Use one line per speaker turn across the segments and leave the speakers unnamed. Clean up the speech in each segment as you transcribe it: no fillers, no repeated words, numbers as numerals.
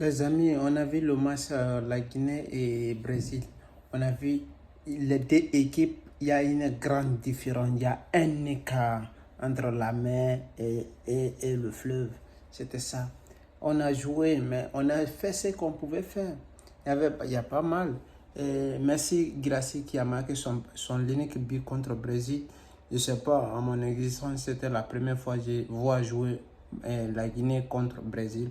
Les amis, on a vu le match la Guinée et Brésil. On a vu les deux équipes, il y a une grande différence. Il y a un écart entre la mer et le fleuve. C'était ça. On a joué, mais on a fait ce qu'on pouvait faire. Il y a pas mal. Merci Gracie qui a marqué son unique but contre le Brésil. Je ne sais pas, à mon existence, c'était la première fois que je vois jouer la Guinée contre le Brésil.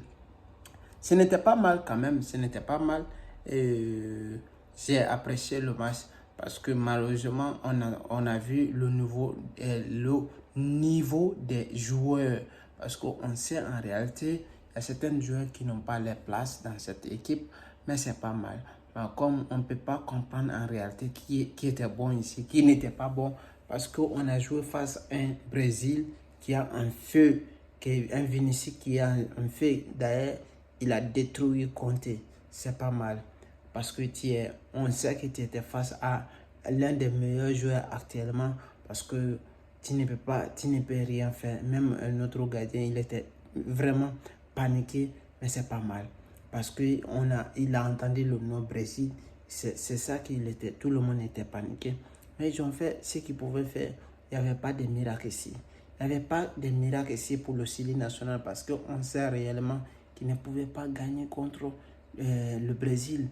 Ce n'était pas mal quand même, ce n'était pas mal. J'ai apprécié le match parce que malheureusement, on a vu le niveau des joueurs. Parce qu'on sait en réalité, il y a certains joueurs qui n'ont pas les places dans cette équipe, mais c'est pas mal. Comme on ne peut pas comprendre en réalité qui était bon ici, qui n'était pas bon, parce qu'on a joué face à un Brésil qui a un feu, un Vinicius qui a un feu. D'ailleurs, il a détruit Conte. C'est pas mal. Parce que on sait que tu étais face à l'un des meilleurs joueurs actuellement. Parce que tu ne peux rien faire. Même notre gardien, il était vraiment paniqué. Mais c'est pas mal. Parce qu'il a entendu le nom Brésil. C'est ça qu'il était. Tout le monde était paniqué. Mais ils ont fait ce qu'ils pouvaient faire. Il n'y avait pas de miracle ici. Il n'y avait pas de miracle ici pour le Chili national. Parce qu'on sait réellement qui ne pouvaient pas gagner contre le Brésil.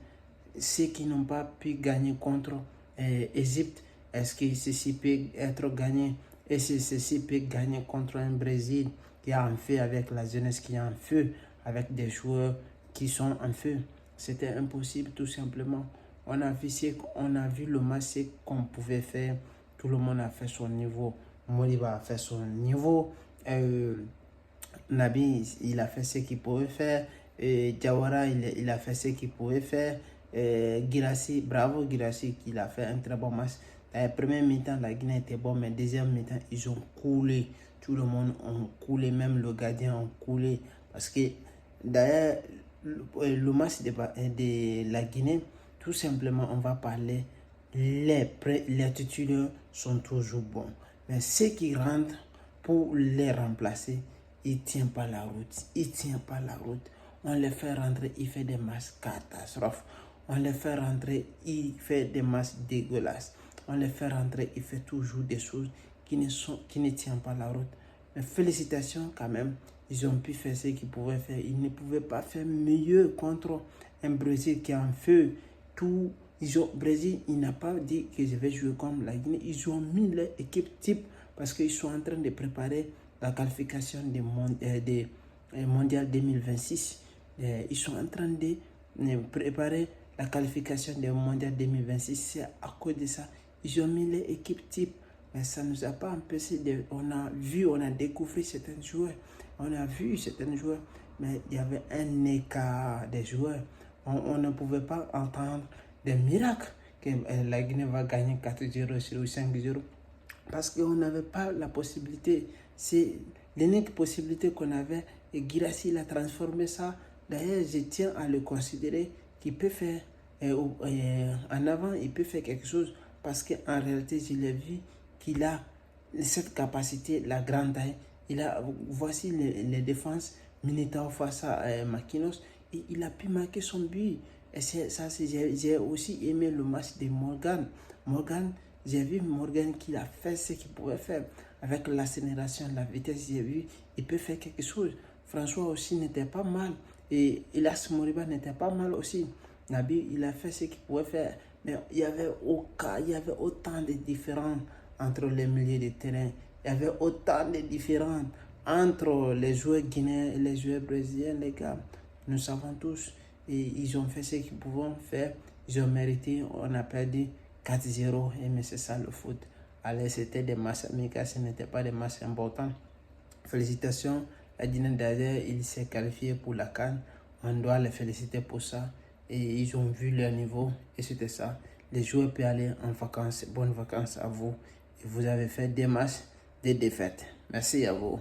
Ceux qui n'ont pas pu gagner contre l'Égypte, est-ce que ceci peut être gagné? Et si ceci peut gagner contre un Brésil qui a un feu, avec la jeunesse qui a un feu, avec des joueurs qui sont en feu? C'était impossible tout simplement. On a vu le match qu'on pouvait faire. Tout le monde a fait son niveau. Moriba a fait son niveau. Nabi, il a fait ce qu'il pouvait faire. Diawara, il a fait ce qu'il pouvait faire. Girassi, bravo Girassi, il a fait un très bon match. La première mi-temps, la Guinée était bonne, mais deuxième mi-temps, ils ont coulé. Tout le monde a coulé, même le gardien a coulé. Parce que d'ailleurs, le match de la Guinée, tout simplement, on va parler, les titulaires sont toujours bons. Mais ceux qui rentrent pour les remplacer, il ne tient pas la route. Il ne tient pas la route. On les fait rentrer, il fait des matchs catastrophes. On les fait rentrer, il fait des matchs dégueulasses. On les fait rentrer, il fait toujours des choses qui ne tiennent pas la route. Mais félicitations quand même. Ils ont pu faire ce qu'ils pouvaient faire. Ils ne pouvaient pas faire mieux contre un Brésil qui est en feu. Brésil, il n'a pas dit que je vais jouer comme la Guinée. Ils ont mis leur équipe type parce qu'ils sont en train de préparer la qualification des mondial 2026. Ils sont en train de préparer la qualification des mondial 2026. C'est à cause de ça. Ils ont mis les équipes type. Mais ça ne nous a pas empêché on a découvert certains joueurs. On a vu certains joueurs. Mais il y avait un écart des joueurs. On ne pouvait pas entendre des miracles que la Guinée va gagner 4-0 sur 5-0. Parce qu'on n'avait pas la possibilité. C'est l'unique possibilité qu'on avait. Et Girassi, il a transformé ça. D'ailleurs, je tiens à le considérer qu'il peut faire en avant, il peut faire quelque chose. Parce qu'en réalité, je l'ai vu qu'il a cette capacité, la grande taille. Voici les défenses Militao face à Makinos. Et il a pu marquer son but. Et j'ai aussi aimé le match de Morgan. J'ai vu Morgan qui a fait ce qu'il pouvait faire. Avec l'accélération, la vitesse, j'ai vu, il peut faire quelque chose. François aussi n'était pas mal. Et Elias Moriba n'était pas mal aussi. Nabi, il a fait ce qu'il pouvait faire. Mais il y avait autant de différences entre les milieux de terrain. Il y avait autant de différences entre les joueurs guinéens et les joueurs brésiliens, les gars. Nous savons tous. Et ils ont fait ce qu'ils pouvaient faire. Ils ont mérité. On a perdu 4-0. Mais c'est ça le foot. Allez, c'était des matchs amicaux. Ce n'était pas des matchs importants. Félicitations. La Guinée d'ailleurs, il s'est qualifié pour la CAN. On doit les féliciter pour ça. Et ils ont vu leur niveau. Et c'était ça. Les joueurs peuvent aller en vacances. Bonnes vacances à vous. Et vous avez fait des matchs, des défaites. Merci à vous.